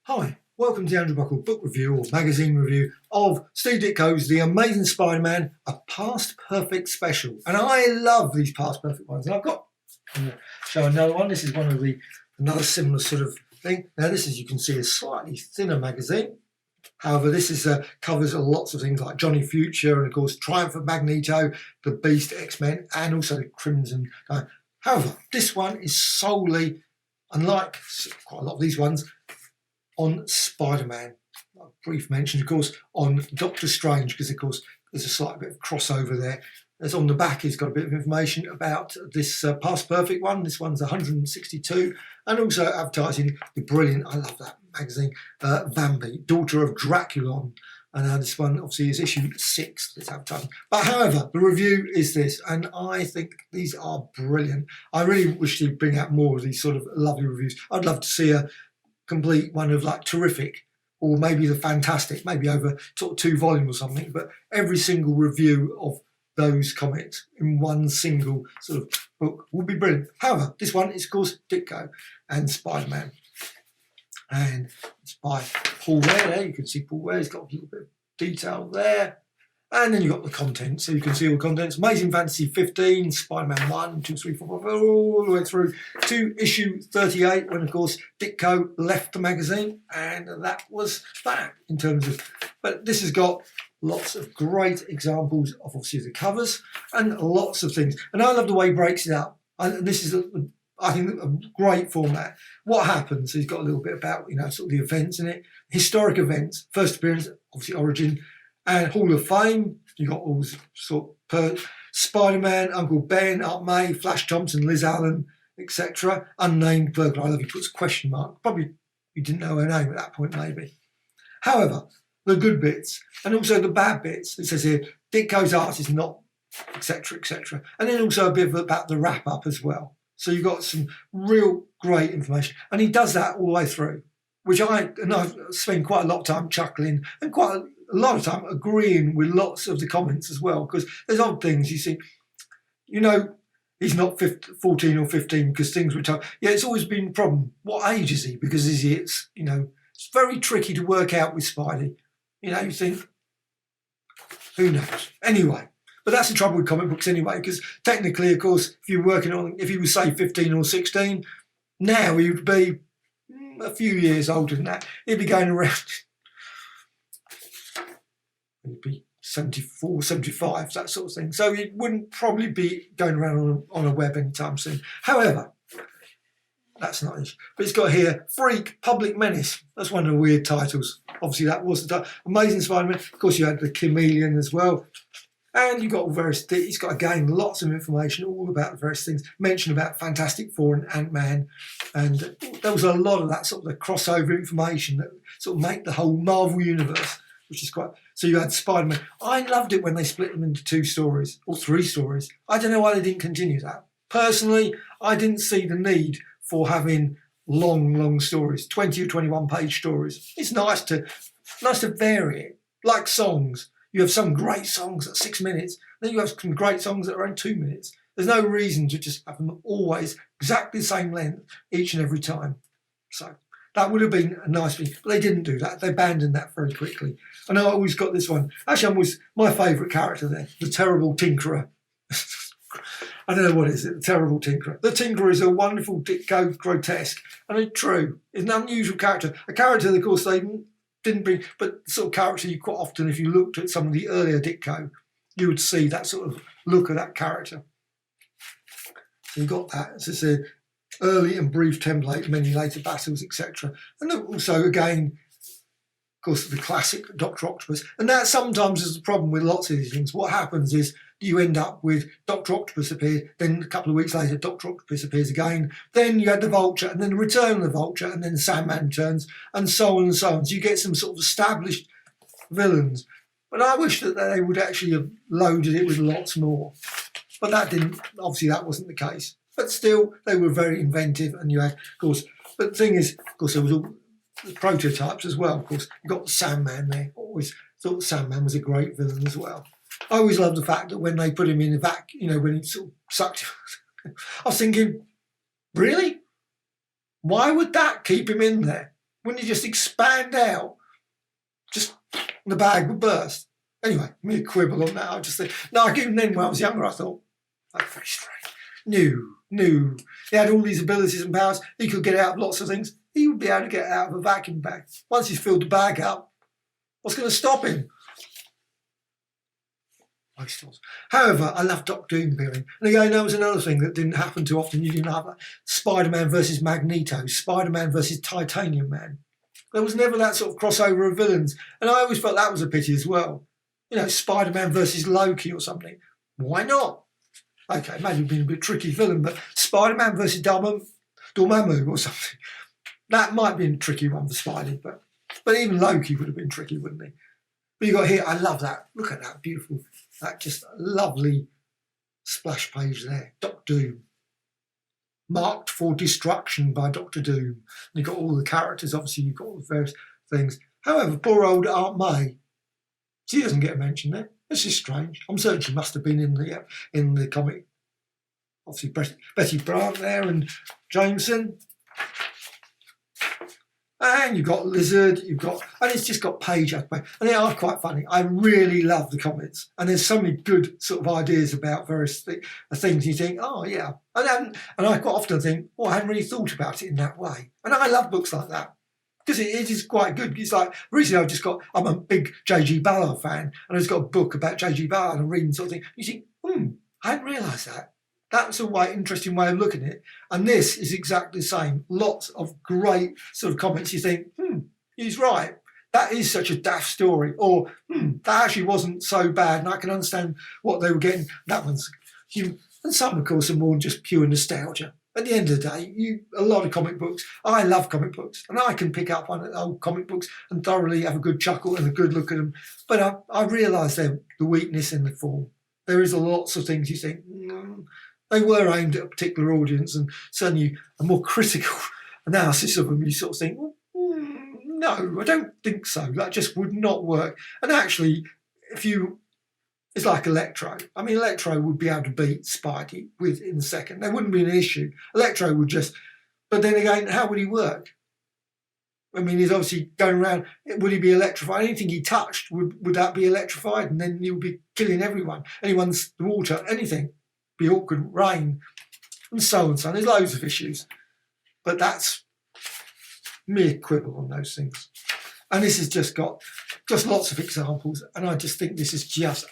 Hi, welcome to the Andrew Buckle book review or magazine review of Steve Ditko's The Amazing Spider-Man, a Past Perfect special. And I love these Past Perfect ones. And I'm going to show another one. This is one of another similar sort of thing. Now this, as you can see, is a slightly thinner magazine. However, this is covers lots of things like Johnny Future and, of course, Triumph of Magneto, the Beast, X-Men, and also the Crimson. However, this one is solely, unlike quite a lot of these ones, on Spider-Man. A brief mention, of course, on Doctor Strange, because, of course, there's a slight bit of crossover there. As on the back, he's got a bit of information about this Past Perfect one. This one's 162, and also advertising the brilliant, I love that magazine, Bambi, daughter of Draculon. And this one obviously is issue 6, this advertising. But however, the review is this, and I think these are brilliant. I really wish to bring out more of these sort of lovely reviews. I'd love to see a complete one of like terrific, or maybe the fantastic, maybe over sort of 2 volumes or something, but every single review of those comics in one single sort of book would be brilliant. However, this one is, of course, Ditko and Spider-Man. And it's by Paul Ware there. You can see Paul Ware's got a little bit of detail there. And then you've got the content. So you can see all the contents. Amazing Fantasy 15, Spider-Man 1, 2, 3, 4, 5, all the way through to issue 38, when, of course, Ditko left the magazine. And that was that in terms of... But this has got lots of great examples of, obviously, the covers and lots of things. And I love the way he breaks it up. And this is, I think, a great format. What happens? He's got a little bit about, sort of the events in it. Historic events. First appearance, obviously, origin. And Hall of Fame, you got all sort of Spider-Man, Uncle Ben, Aunt May, Flash Thompson, Liz Allen, etc. Unnamed burglar. I love he puts a question mark. Probably you didn't know her name at that point, maybe. However, the good bits and also the bad bits. It says here, Ditko's art is not, etc., etc. And then also a bit about the wrap-up as well. So you've got some real great information. And he does that all the way through, which I've spent quite a lot of time chuckling and quite a lot of time agreeing with lots of the comments as well, because there's odd things you see, he's not 14 or 15 because things were told. Yeah, it's always been a problem. What age is he? Because it's very tricky to work out with Spidey. You think, who knows? Anyway, but that's the trouble with comic books anyway, because technically, of course, if he was, say, 15 or 16, now he would be a few years older than that. He'd be going around, he'd be 74, 75, that sort of thing. So he wouldn't probably be going around on a web anytime soon. However, that's not it. But it's got here, Freak, Public Menace. That's one of the weird titles. Obviously, that was the title. Amazing Spider-Man. Of course, you had the Chameleon as well. And you've got all various things. He's got, again, lots of information all about the various things. Mentioned about Fantastic Four and Ant-Man. And there was a lot of that sort of the crossover information that sort of make the whole Marvel universe, which is quite... So you had Spider-Man. I loved it when they split them into 2 stories or 3 stories. I don't know why they didn't continue that. Personally, I didn't see the need for having long stories, 20 or 21 page stories. It's nice to vary it, like songs. You have some great songs at 6 minutes, then you have some great songs that are only 2 minutes. There's no reason to just have them always exactly the same length each and every time. So that would have been a nice thing, but they didn't do that. They abandoned that very quickly. And I always got this one. Actually, was my favourite character there, the Terrible Tinkerer. I don't know what it is, the Terrible Tinkerer. The Tinkerer is a wonderful, grotesque, and true. It's an unusual character. A character that, of course, they didn't bring, but the sort of character you quite often, if you looked at some of the earlier Ditko, you would see that sort of look of that character. So you got that. It's just an early and brief template, many later battles, etc. And also, again, of course, the classic Dr. Octopus. And that sometimes is the problem with lots of these things. What happens is you end up with Dr. Octopus appear, then a couple of weeks later, Dr. Octopus appears again. Then you had the Vulture, and then the return of the Vulture, and then Sandman returns, and so on and so on. So you get some sort of established villains. But I wish that they would actually have loaded it with lots more. But that didn't, obviously that wasn't the case. But still, they were very inventive, and you had, of course, but the thing is, of course, there was all the prototypes as well. Of course, you got Sandman there. Always thought Sandman was a great villain as well. I always loved the fact that when they put him in a vac, when he sort of sucked, I was thinking, really? Why would that keep him in there? Wouldn't he just expand out? Just the bag would burst. Anyway, me quibble on that. I just think, no, even then when I was younger, I thought, that's very strange. New. He had all these abilities and powers. He could get out of lots of things. He would be able to get out of a vacuum bag. Once he's filled the bag up, what's going to stop him? However, I love Doctor Doom appearing. And again, that was another thing that didn't happen too often. You didn't have Spider-Man versus Magneto, Spider-Man versus Titanium Man. There was never that sort of crossover of villains. And I always felt that was a pity as well. You know, Spider-Man versus Loki or something. Why not? Okay, maybe been a bit tricky villain, but Spider-Man versus Dormammu or something. That might be a tricky one for Spidey, but even Loki would have been tricky, wouldn't he? But you got here, I love that. Look at that, beautiful, that just lovely splash page there. Doctor Doom. Marked for destruction by Doctor Doom. And you've got all the characters, obviously you've got all the various things. However, poor old Aunt May, she doesn't get a mention there. This is strange. I'm certain she must have been in the comic. Obviously Betty Brant there and Jameson. And you've got Lizard, and it's just got page after page. And they are quite funny. I really love the comics. And there's so many good sort of ideas about various things you think, oh yeah. And I quite often think, oh, I hadn't really thought about it in that way. And I love books like that. Because it is quite good. It's like, recently I'm a big J.G. Ballard fan, and I've got a book about J.G. Ballard and I'm reading sort of thing. You think, I hadn't realised that. That's a interesting way of looking at it. And this is exactly the same. Lots of great sort of comments. You think, he's right. That is such a daft story. Or, that actually wasn't so bad, and I can understand what they were getting. That one's human. And some, of course, are more just pure nostalgia. At the end of the day, a lot of comic books. I love comic books, and I can pick up on old comic books and thoroughly have a good chuckle and a good look at them. But I realise the weakness in the form. There is lots of things you think, they were aimed at a particular audience, and certainly a more critical analysis of them, you sort of think, no, I don't think so. That just would not work. And actually, it's like Electro. I mean, Electro would be able to beat Spidey in a second. There wouldn't be an issue. Electro would but then again, how would he work? I mean, he's obviously going around, would he be electrified? Anything he touched, would that be electrified? And then he would be killing everyone. Anyone's water, anything. Be awkward, rain, and so on. There's loads of issues. But that's mere quibble on those things. And this has just got lots of examples. And I just think this is just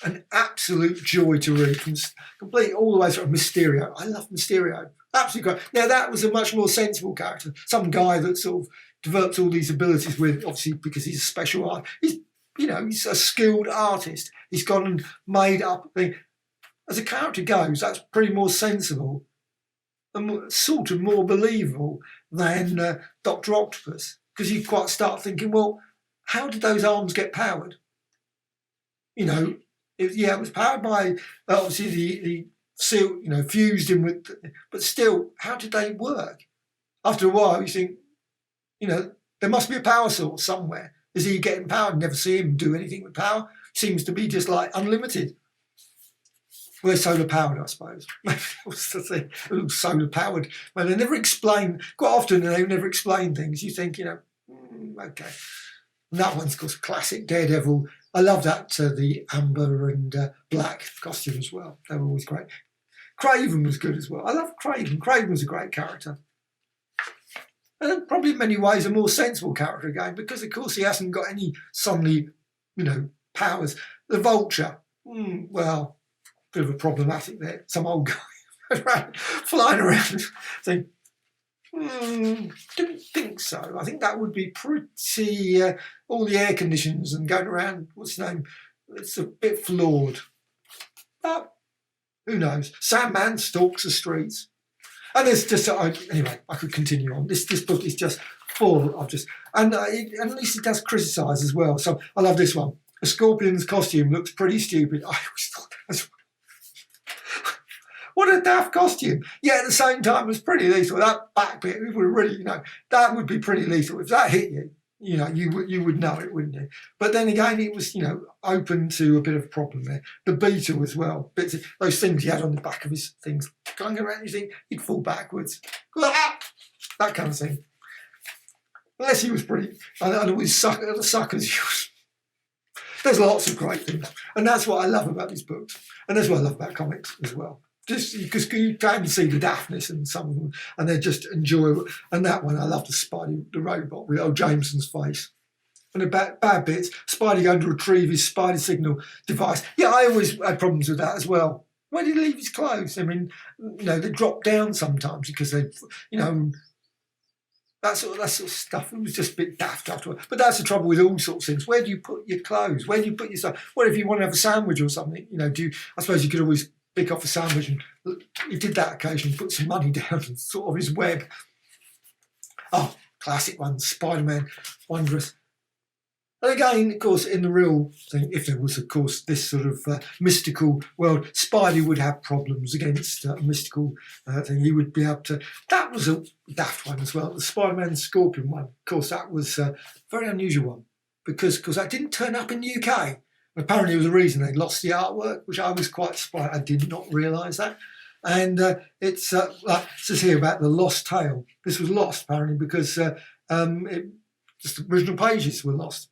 an absolute joy to read, from complete all the way through Mysterio. I love Mysterio. Absolutely great. Now, that was a much more sensible character. Some guy that sort of develops all these abilities with, obviously, because he's a special art. He's a skilled artist. He's gone and made up a thing. As a character goes, that's pretty more sensible and sort of more believable than Dr. Octopus. Because you quite start thinking, well, how did those arms get powered? It was powered by, obviously, the seal, fused in with, but still, how did they work? After a while, you think, there must be a power source somewhere. Is he getting powered? Never see him do anything with power. Seems to be just like unlimited. Well, they're solar powered, I suppose. What's the thing? Solar powered. Well, they never explain, quite often they never explain things. You think, okay. And that one's, of course, classic Daredevil. I love that, the amber and black costume as well. They were always great. Craven was good as well. I love Craven. Craven was a great character. And probably in many ways a more sensible character again, because, of course, he hasn't got any suddenly, powers. The Vulture, well, bit of a problematic there. Some old guy flying around saying, didn't think so. I think that would be pretty, all the air conditions and going around, what's his name? It's a bit flawed. But who knows? Sandman stalks the streets. And there's just, anyway, I could continue on. This book is just full of and at least it does criticise as well. So I love this one. A scorpion's costume looks pretty stupid. I always thought that was what a daft costume. Yet at the same time, it was pretty lethal. That back bit, it would really, that would be pretty lethal. If that hit you, you would know it, wouldn't you? But then again, it was, open to a bit of a problem there. The beetle as well. Bits of, those things he had on the back of his things. Going around, you think he'd fall backwards. That kind of thing. Unless he was brilliant. And always the suckers. There's lots of great things. And that's what I love about these books. And that's what I love about comics as well. Just because you can see the daftness in some of them, and they're just enjoyable. And that one, I love the Spidey, the robot with old Jameson's face. And the bad bits, Spidey going to retrieve his Spidey signal device. Yeah, I always had problems with that as well. Where did he leave his clothes? I mean, they drop down sometimes because they, that sort of stuff. It was just a bit daft afterwards. But that's the trouble with all sorts of things. Where do you put your clothes? Where do you put your stuff? What if you want to have a sandwich or something? I suppose you could always pick off a sandwich, and he did that occasionally, put some money down and sort of his web. Oh, classic one, Spider-Man, wondrous. And again, of course, in the real thing, if there was, of course, this sort of mystical world, Spidey would have problems against a mystical thing. He would be able to... That was a daft one as well. The Spider-Man Scorpion one, of course, that was a very unusual one because that didn't turn up in the UK. Apparently, it was a reason they lost the artwork, which I was quite surprised. I did not realise that. And it says here about the lost tale. This was lost, apparently, because just the original pages were lost.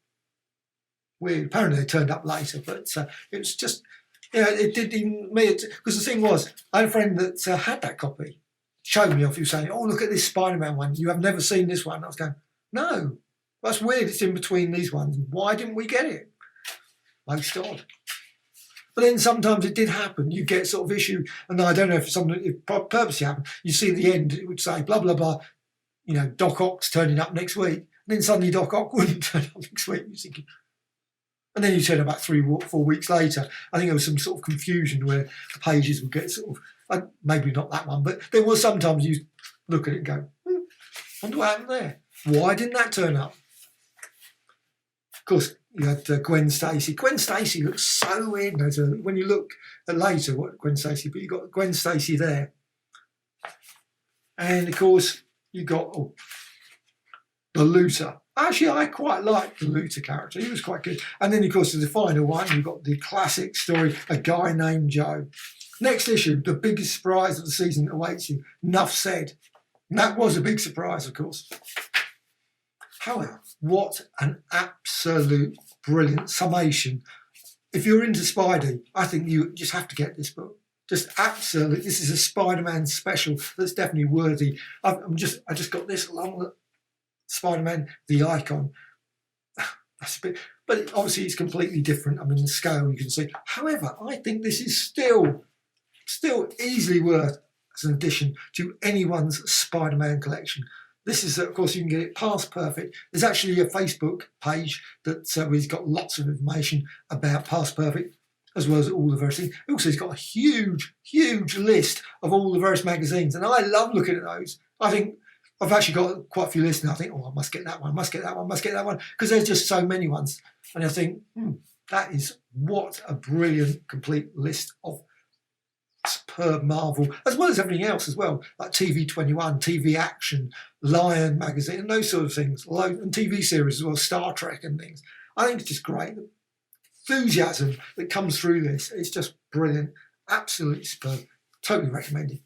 Weird. Apparently they turned up later, but it was just, it did even me. Because the thing was, I had a friend that had that copy, showed me off. He was saying, "Oh, look at this Spider-Man one. You have never seen this one." I was going, "No, that's weird. It's in between these ones. Why didn't we get it?" Most odd. But then sometimes it did happen. You get sort of issue, and I don't know if it purposely happened. You see the end, it would say blah blah blah. Doc Ock's turning up next week. And then suddenly Doc Ock wouldn't turn up next week. You're thinking. And then you turn about 3 or 4 weeks later. I think there was some sort of confusion where the pages would get sort of, maybe not that one, but there was sometimes you look at it and go, wonder what happened there. Why didn't that turn up? Of course, you had Gwen Stacy. Gwen Stacy looks so weird when you look at later what Gwen Stacy, but you've got Gwen Stacy there. And of course, you got the Looter. Actually, I quite liked the Looter character. He was quite good. And then, of course, as the final one, you've got the classic story, A Guy Named Joe. Next issue, the biggest surprise of the season awaits you. Enough said. And that was a big surprise, of course. However, what an absolute brilliant summation. If you're into Spidey, I think you just have to get this book. Just absolutely. This is a Spider-Man special that's definitely worthy. I just got this along with Spider-Man, the icon. That's a bit, but obviously it's completely different. I mean, the scale you can see. However, I think this is still easily worth as an addition to anyone's Spider-Man collection. This is, of course, you can get it past perfect. There's actually a Facebook page that's he's got lots of information about past perfect, as well as all the various things. Also, he's got a huge, huge list of all the various magazines, and I love looking at those. I think I've actually got quite a few lists, and I think, I must get that one, must get that one, must get that one, because there's just so many ones. And I think, that is what a brilliant, complete list of superb Marvel, as well as everything else as well, like TV 21, TV Action, Lion Magazine, and those sort of things, and TV series as well, Star Trek and things. I think it's just great. The enthusiasm that comes through this, it's just brilliant, absolutely superb, totally recommended.